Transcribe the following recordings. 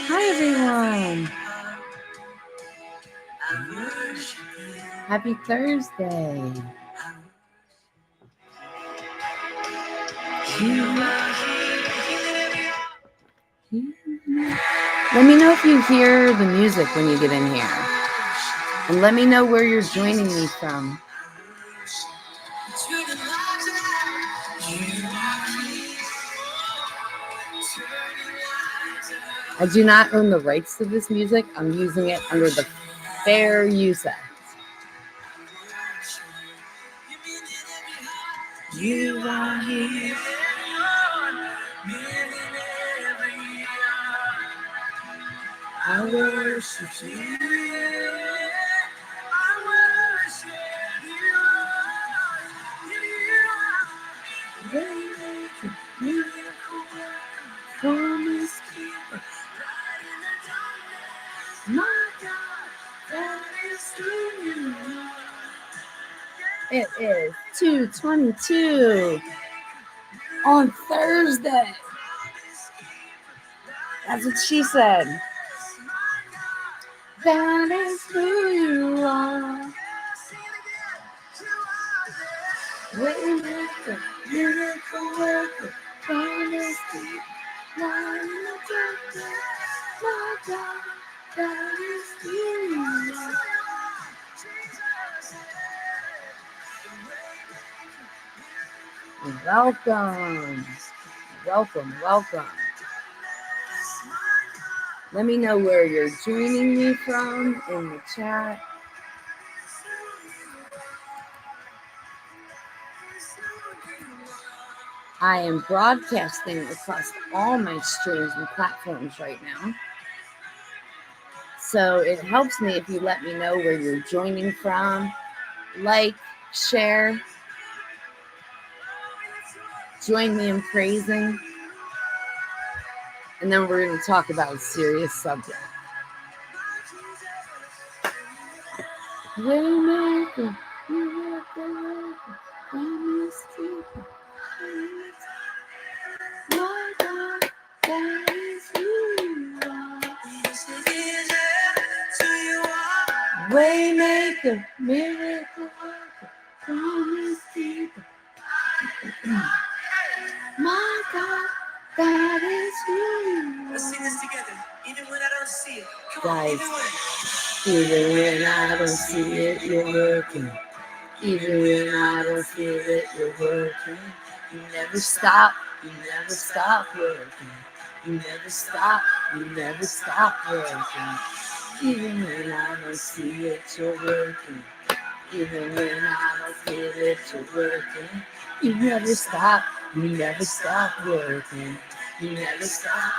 Hi everyone. Happy Thursday. Let me know if you hear the music when you get in here. And let me know where you're joining me from. I do not own the rights to this music. I'm using it under the Fair Use Act. You are here. I worship you. Promise keeper, my God, that is who you are. It is 2:22 on Thursday. That's what she said. That is who you are. Waymaker, miracle worker, promise keeper, light in the darkness, my God, that is who you are. Welcome. Welcome. Let me know where you're joining me from in the chat. I am broadcasting across all my streams and platforms right now. So it helps me if you let me know where you're joining from. Like, share, join me in praising. And then we're going to talk about a serious subject. Waymaker, miracle worker, promise keeper, my God, that is who you are. Waymaker, miracle worker, promise keeper, my God, that is who you are. Let's sing this together, even when I don't see it. Come on, even when I don't see it, you're working. Even when I don't feel it, you're working. You never stop working. You never stop working. Even when I don't see it, you're working. Even when I don't feel it, you're working. You never stop working. You never stop.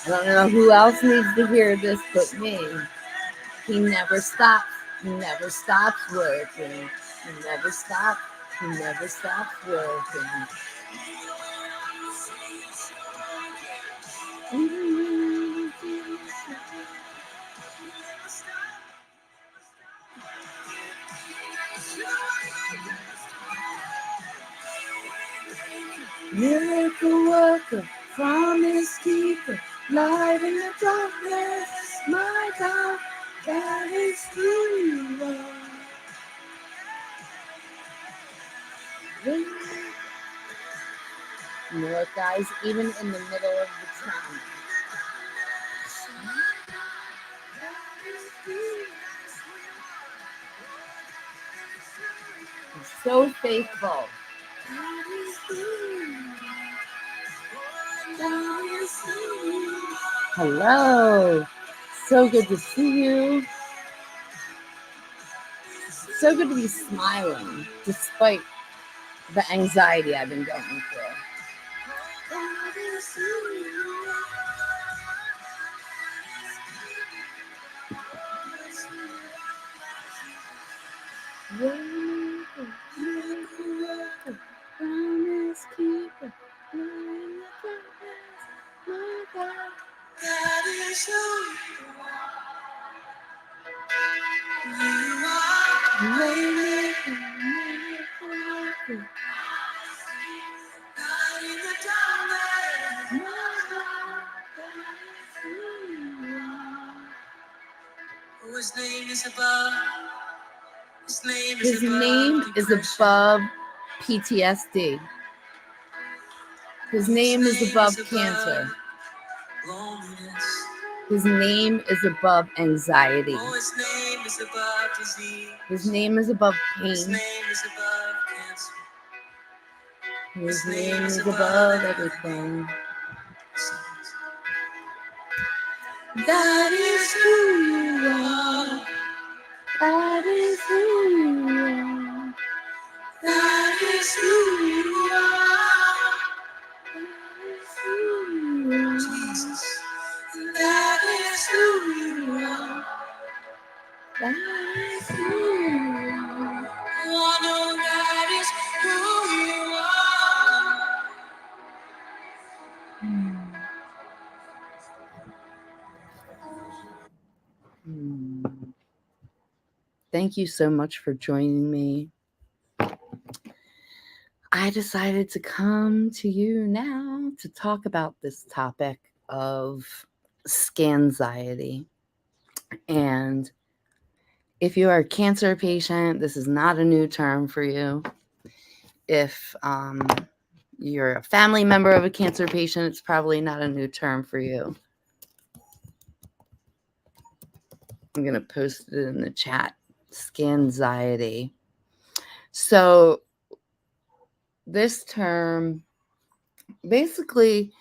I don't know who else needs to hear this but me. He never stops working. He never stops working. Miracle worker, promise keeper, light in the darkness, my God, that is who you are. You know what, guys? Even in the middle of the trauma, he's so faithful. Hello. So good to see you. So good to be smiling despite the anxiety I've been going through. Promise keeper, my God, that is who you are. His name is above. His name is above PTSD. His name is above cancer. His name is above anxiety. His name is above disease. His name is above pain. His name is above cancer. His name is above everything. That is who you are. That is who you are. That is who you are. Jesus. That is who you are. That is who you are. I know that is who you are. Thank you so much for joining me. I decided to come to you now to talk about this topic of Scanxiety. And if you are a cancer patient, this is not a new term for you. If you're a family member of a cancer patient, it's probably not a new term for you. I'm going to post it in the chat. Scanxiety. So this term basically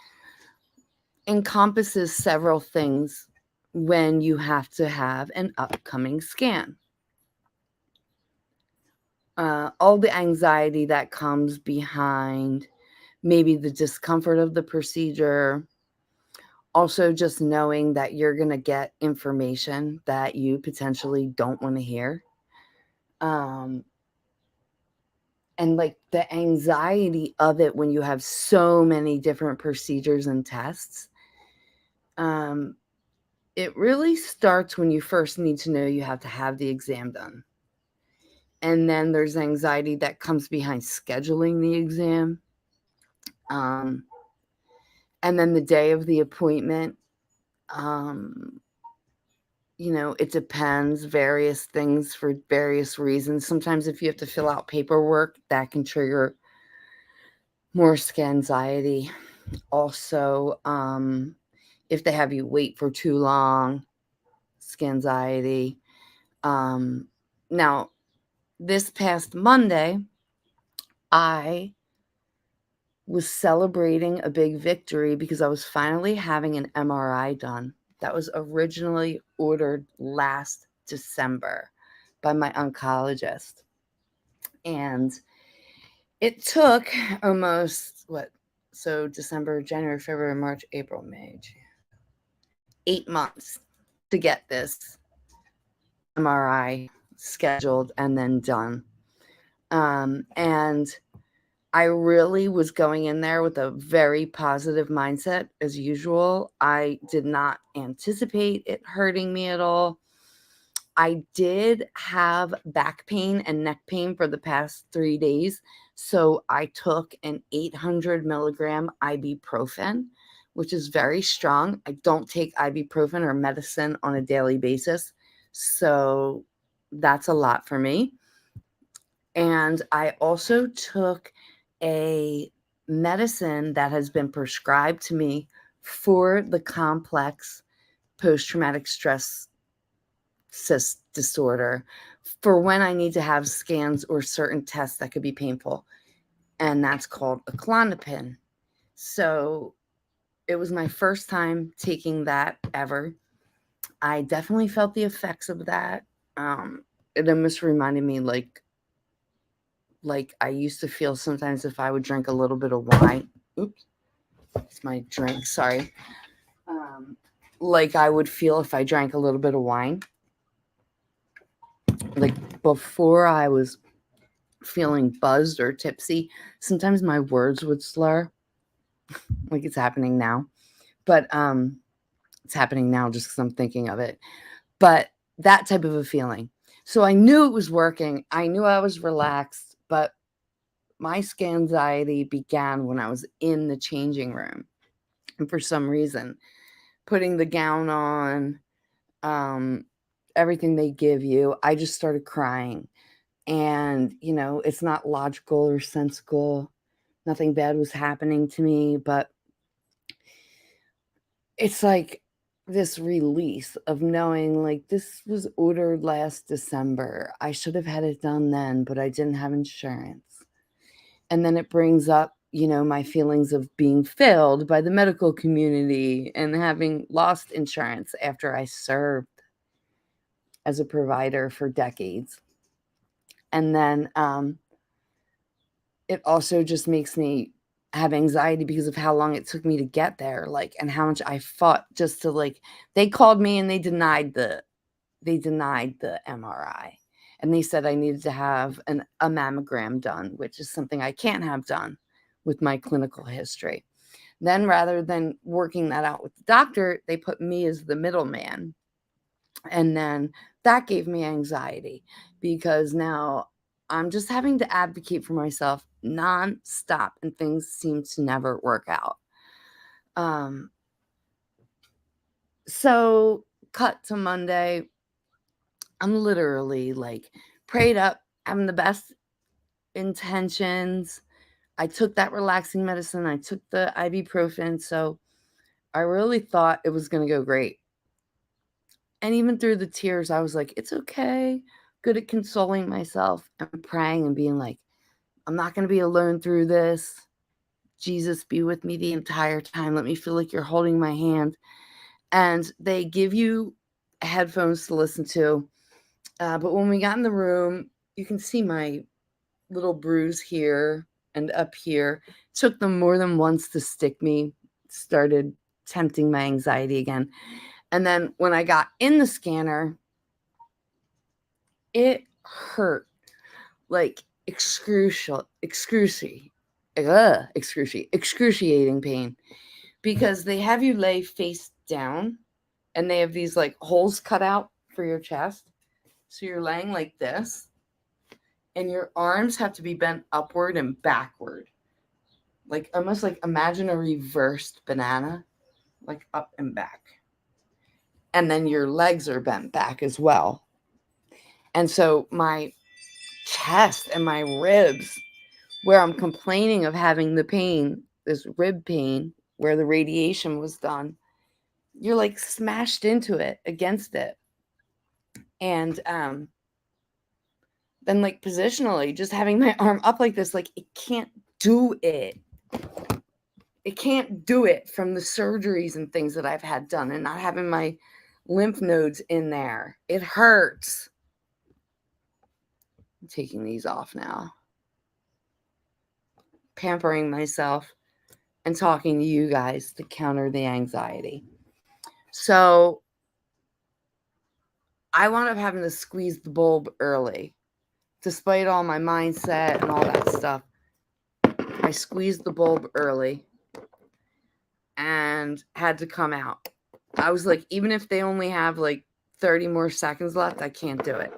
encompasses several things when you have to have an upcoming scan. All the anxiety that comes behind maybe the discomfort of the procedure. Also, just knowing that you're going to get information that you potentially don't want to hear. And like the anxiety of it when you have so many different procedures and tests. It really starts when you first need to know you have to have the exam done. And then there's anxiety that comes behind scheduling the exam. And then the day of the appointment, it depends, various things for various reasons. Sometimes if you have to fill out paperwork, that can trigger more Scanxiety. Also, if they have you wait for too long, Scanxiety. Now, this past Monday, I was celebrating a big victory because I was finally having an MRI done. That was originally ordered last December by my oncologist. And it took almost, so December, January, February, March, April, May, June, 8 months to get this MRI scheduled and then done. And I really was going in there with a very positive mindset as usual. I did not anticipate it hurting me at all. I did have back pain and neck pain for the past 3 days. So I took an 800 milligram ibuprofen, which is very strong. I don't take ibuprofen or medicine on a daily basis. So that's a lot for me. And I also took a medicine that has been prescribed to me for the complex post-traumatic stress disorder for when I need to have scans or certain tests that could be painful. And that's called a Klonopin. So it was my first time taking that ever. I definitely felt the effects of that. It almost reminded me like I used to feel sometimes if I would drink a little bit of wine. Oops, it's my drink, sorry. Like I would feel if I drank a little bit of wine. Like before I was feeling buzzed or tipsy, sometimes my words would slur. Like it's happening now. But it's happening now just because I'm thinking of it. But that type of a feeling. So I knew it was working. I knew I was relaxed, but my Scanxiety began when I was in the changing room. And for some reason, putting the gown on, everything they give you, I just started crying. And, it's not logical or sensical. Nothing bad was happening to me, but it's like this release of knowing, like, this was ordered last December. I should have had it done then, but I didn't have insurance. And then it brings up, my feelings of being failed by the medical community and having lost insurance after I served as a provider for decades. And then it also just makes me have anxiety because of how long it took me to get there, like, and how much I fought just to, like, they called me and they denied the MRI. And they said I needed to have a mammogram done, which is something I can't have done with my clinical history. Then rather than working that out with the doctor, they put me as the middleman. And then that gave me anxiety because now I'm just having to advocate for myself nonstop and things seem to never work out. So cut to Monday. I'm literally like prayed up, having the best intentions. I took that relaxing medicine. I took the ibuprofen. So I really thought it was going to go great. And even through the tears, I was like, it's okay. Good at consoling myself and praying and being like, I'm not going to be alone through this. Jesus, be with me the entire time. Let me feel like you're holding my hand. And they give you headphones to listen to. But when we got in the room, you can see my little bruise here and up here. It took them more than once to stick me. Started tempting my anxiety again. And then when I got in the scanner, it hurt like excruciating pain, because they have you lay face down and they have these like holes cut out for your chest. So you're laying like this and your arms have to be bent upward and backward. Like almost like imagine a reversed banana, like up and back. And then your legs are bent back as well. And so my chest and my ribs, where I'm complaining of having the pain, this rib pain, where the radiation was done, you're like smashed into it, against it. And then like positionally, just having my arm up like this, like it can't do it. It can't do it from the surgeries and things that I've had done and not having my lymph nodes in there. It hurts. I'm taking these off now. Pampering myself and talking to you guys to counter the anxiety. So I wound up having to squeeze the bulb early. Despite all my mindset and all that stuff, I squeezed the bulb early and had to come out. I was like, even if they only have like 30 more seconds left, I can't do it.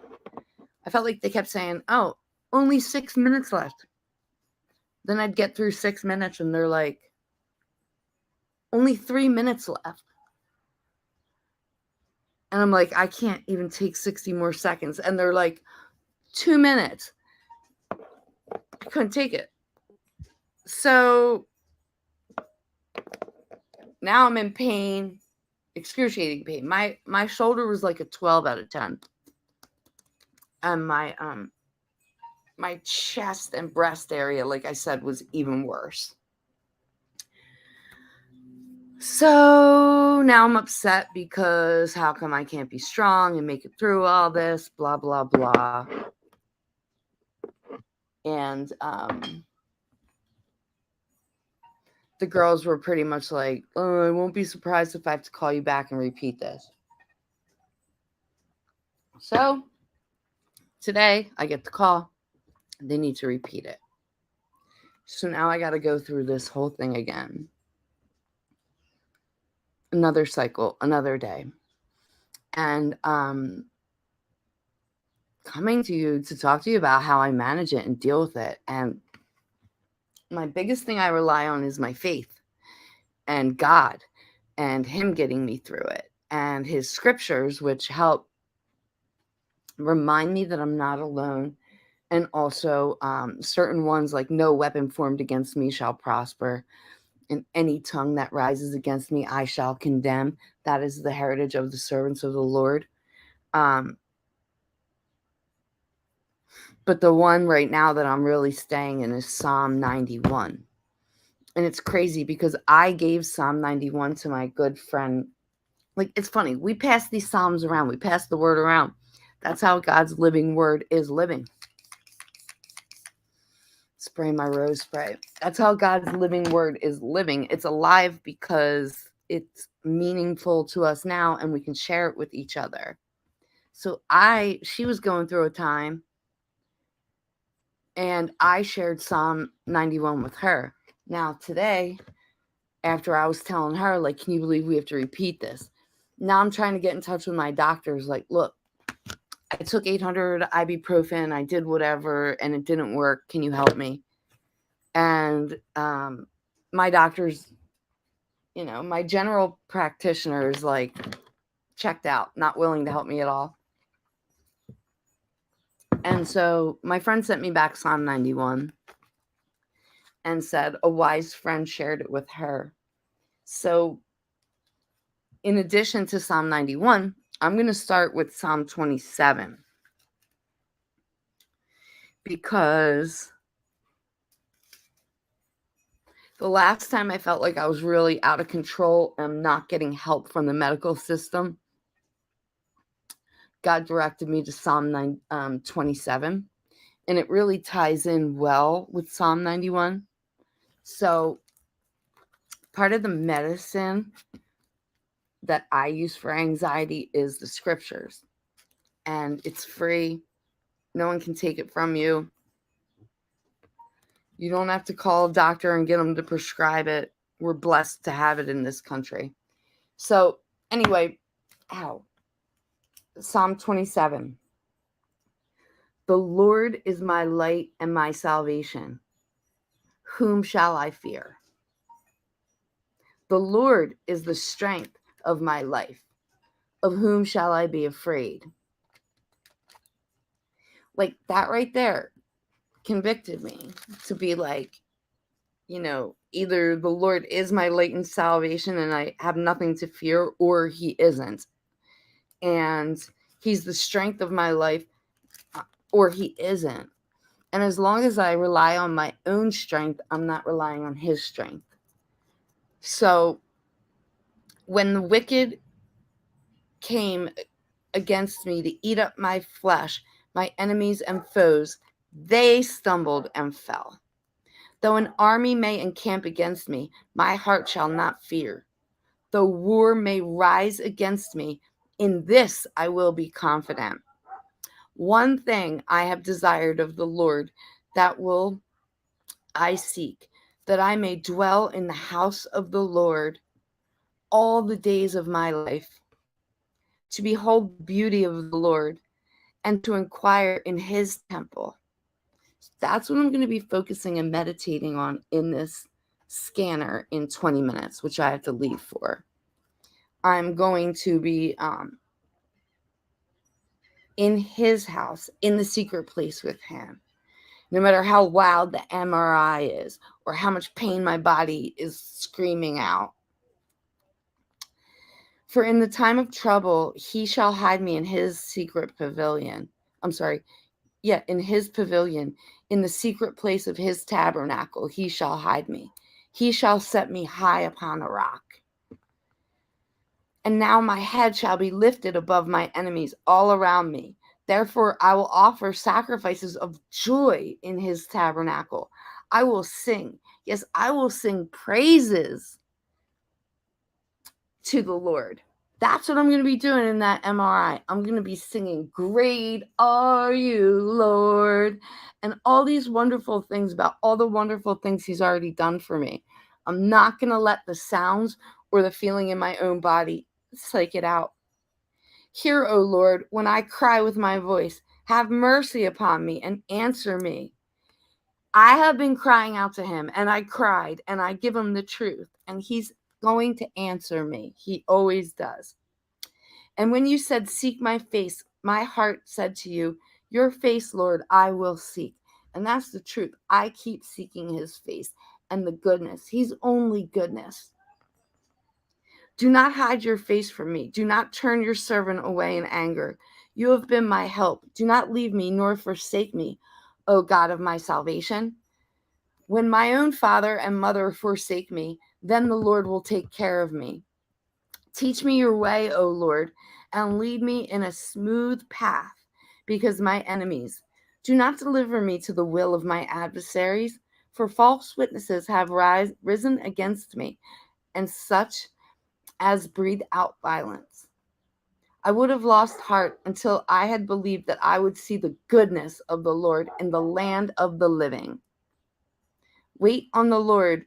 I felt like they kept saying, oh, only 6 minutes left. Then I'd get through 6 minutes and they're like, only 3 minutes left. And I'm like, I can't even take 60 more seconds. And they're like, 2 minutes. I couldn't take it. So now I'm in pain, excruciating pain. My shoulder was like a 12 out of 10. And my chest and breast area, like I said, was even worse. So now I'm upset because how come I can't be strong and make it through all this, blah, blah, blah. And the girls were pretty much like, oh, I won't be surprised if I have to call you back and repeat this. So today I get the call. They need to repeat it. So now I got to go through this whole thing again. Another cycle, another day. And coming to you to talk to you about how I manage it and deal with it. And my biggest thing I rely on is my faith and God and Him getting me through it and His scriptures, which help remind me that I'm not alone. And also certain ones like no weapon formed against me shall prosper, and any tongue that rises against me I shall condemn. That is the heritage of the servants of the Lord. Um, but the one right now that I'm really staying in is Psalm 91. And it's crazy because I gave Psalm 91 to my good friend. Like, it's funny. We pass these Psalms around. We pass the word around. That's how God's living word is living. Spray my rose spray. That's how God's living word is living. It's alive because it's meaningful to us now and we can share it with each other. So she was going through a time and I shared Psalm 91 with her. Now today, after I was telling her, like, can you believe we have to repeat this? Now I'm trying to get in touch with my doctors. Like, look, I took 800 ibuprofen, I did whatever, and it didn't work. Can you help me? And my doctors, my general practitioner is like checked out, not willing to help me at all. And so my friend sent me back Psalm 91 and said a wise friend shared it with her. So in addition to Psalm 91, I'm going to start with Psalm 27 because the last time I felt like I was really out of control and not getting help from the medical system, God directed me to Psalm 27, and it really ties in well with Psalm 91. So part of the medicine that I use for anxiety is the scriptures, and it's free. No one can take it from you. You don't have to call a doctor and get them to prescribe it. We're blessed to have it in this country. So anyway, Psalm 27. The Lord is my light and my salvation. Whom shall I fear? The Lord is the strength of my life. Of whom shall I be afraid? Like, that right there convicted me to be like, either the Lord is my light and salvation and I have nothing to fear, or he isn't. And he's the strength of my life, or he isn't. And as long as I rely on my own strength, I'm not relying on his strength. So when the wicked came against me to eat up my flesh, my enemies and foes, they stumbled and fell. Though an army may encamp against me, my heart shall not fear. Though war may rise against me, in this I will be confident. One thing I have desired of the Lord, that will I seek, that I may dwell in the house of the Lord all the days of my life, to behold the beauty of the Lord and to inquire in his temple. That's what I'm going to be focusing and meditating on in this scanner in 20 minutes, which I have to leave for. I'm going to be in his house, in the secret place with him. No matter how loud the MRI is or how much pain my body is screaming out. For in the time of trouble, he shall hide me in his secret pavilion. In his pavilion, in the secret place of his tabernacle, he shall hide me. He shall set me high upon a rock. And now my head shall be lifted above my enemies all around me. Therefore, I will offer sacrifices of joy in his tabernacle. I will sing. Yes, I will sing praises to the Lord. That's what I'm going to be doing in that MRI. I'm going to be singing, "Great are you, Lord," and all these wonderful things about all the wonderful things he's already done for me. I'm not going to let the sounds or the feeling in my own body psych it out. Hear, O Lord, when I cry with my voice. Have mercy upon me and answer me. I have been crying out to him, and I cried, and I give him the truth, and he's going to answer me. He always does. And when you said, "Seek my face," My heart said to you, your face, Lord, I will seek. And that's the truth. I keep seeking his face and the goodness. He's only goodness. Do not hide your face from me. Do not turn your servant away in anger. You have been my help. Do not leave me nor forsake me, O God of my salvation. When my own father and mother forsake me, then the Lord will take care of me. Teach me your way, O Lord, and lead me in a smooth path because my enemies. Do not deliver me to the will of my adversaries, for false witnesses have risen against me, and such as breathe out violence. I would have lost heart until I had believed that I would see the goodness of the Lord in the land of the living. Wait on the Lord,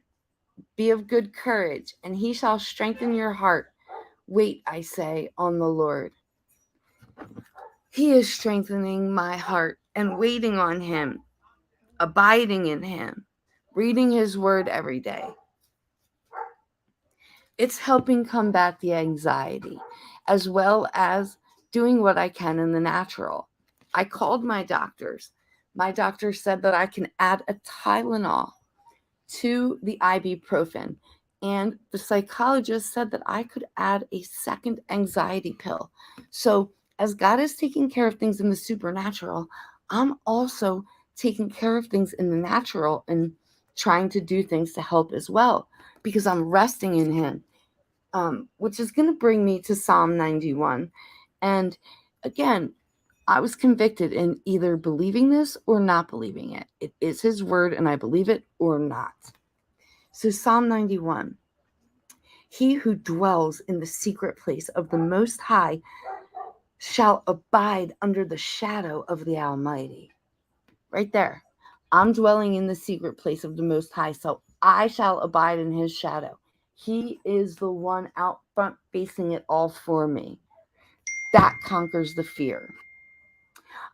be of good courage, and he shall strengthen your heart. Wait, I say, on the Lord. He is strengthening my heart and waiting on him, abiding in him, reading his word every day. It's helping combat the anxiety, as well as doing what I can in the natural. I called my doctors. My doctor said that I can add a Tylenol to the ibuprofen. And the psychologist said that I could add a second anxiety pill. So, as God is taking care of things in the supernatural, I'm also taking care of things in the natural and trying to do things to help as well because I'm resting in him. Which is going to bring me to Psalm 91. And again, I was convicted in either believing this or not believing it. It is his word and I believe it or not. So Psalm 91, he who dwells in the secret place of the Most High shall abide under the shadow of the Almighty. Right there. I'm dwelling in the secret place of the Most High, so I shall abide in his shadow. He is the one out front facing it all for me. That conquers the fear.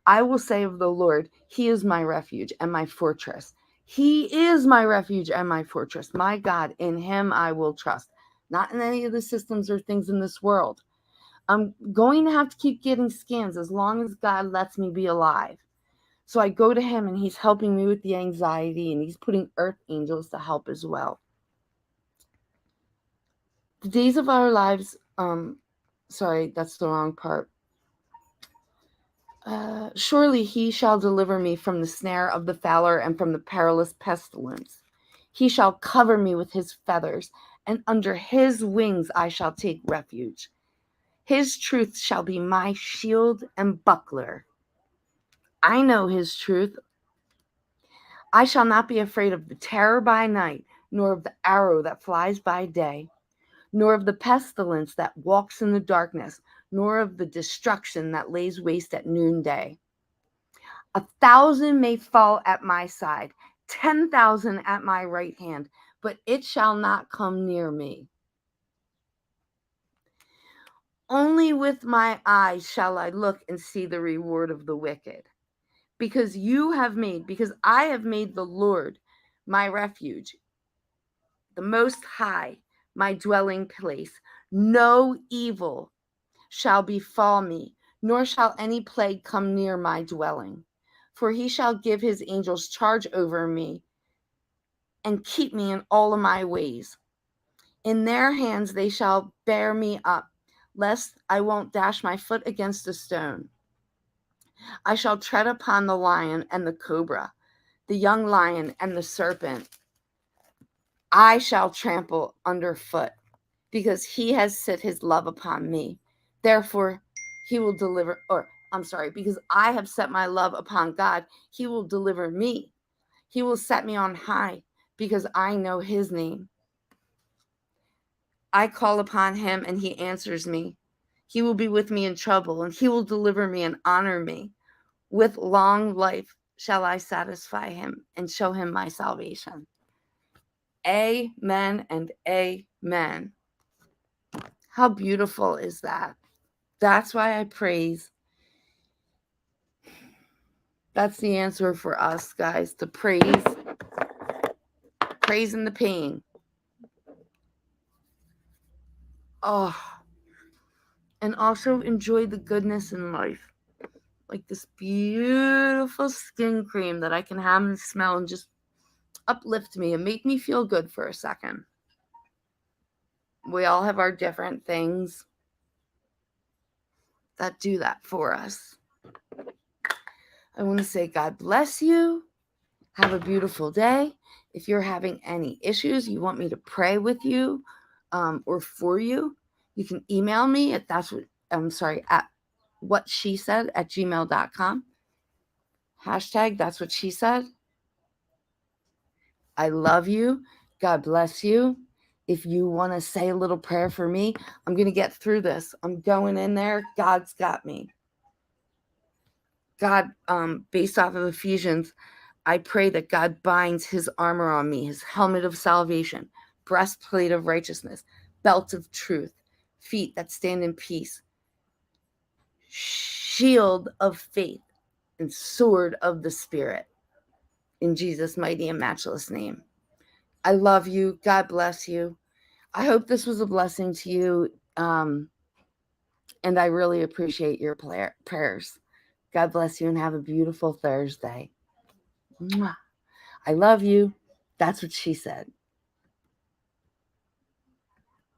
I will say of the Lord, he is my refuge and my fortress. He is my refuge and my fortress. My God, in him I will trust. Not in any of the systems or things in this world. I'm going to have to keep getting scans as long as God lets me be alive. So I go to him and he's helping me with the anxiety and he's putting earth angels to help as well. The days of our lives, sorry, that's the wrong part. Surely he shall deliver me from the snare of the fowler and from the perilous pestilence. He shall cover me with his feathers, and under his wings I shall take refuge. His truth shall be my shield and buckler. I know his truth. I shall not be afraid of the terror by night, nor of the arrow that flies by day, nor of the pestilence that walks in the darkness, nor of the destruction that lays waste at noonday. 1,000 may fall at my side, 10,000 at my right hand, but it shall not come near me. Only with my eyes shall I look and see the reward of the wicked. Because I have made the Lord my refuge, the Most High, my dwelling place. No evil shall befall me, nor shall any plague come near my dwelling. For he shall give his angels charge over me and keep me in all of my ways. In their hands they shall bear me up, lest I won't dash my foot against a stone. I shall tread upon the lion and the cobra, the young lion and the serpent. I shall trample underfoot, because he has set his love upon me. Therefore, he will because I have set my love upon God, he will deliver me. He will set me on high, because I know his name. I call upon him, and he answers me. He will be with me in trouble, and he will deliver me and honor me. With long life shall I satisfy him and show him my salvation. Amen and amen. How beautiful is that? That's why I praise. That's the answer for us, guys, to praise in the pain. Oh, and also enjoy the goodness in life. like this beautiful skin cream that I can have and smell and just uplift me and make me feel good for a second. We all have our different things that do that for us. I want to say God bless you. Have a beautiful day. If you're having any issues, you want me to pray with you or for you, you can email me at at whatshesaid@gmail.com. Hashtag that's what she said. I love you. God bless you. If you want to say a little prayer for me, I'm going to get through this. I'm going in there. God's got me. God, based off of Ephesians, I pray that God binds his armor on me, his helmet of salvation, breastplate of righteousness, belt of truth, feet that stand in peace, shield of faith, and sword of the Spirit. In Jesus' mighty and matchless name. I love you. God bless you. I hope this was a blessing to you. And I really appreciate your prayers. God bless you and have a beautiful Thursday. Mwah. I love you. That's what she said.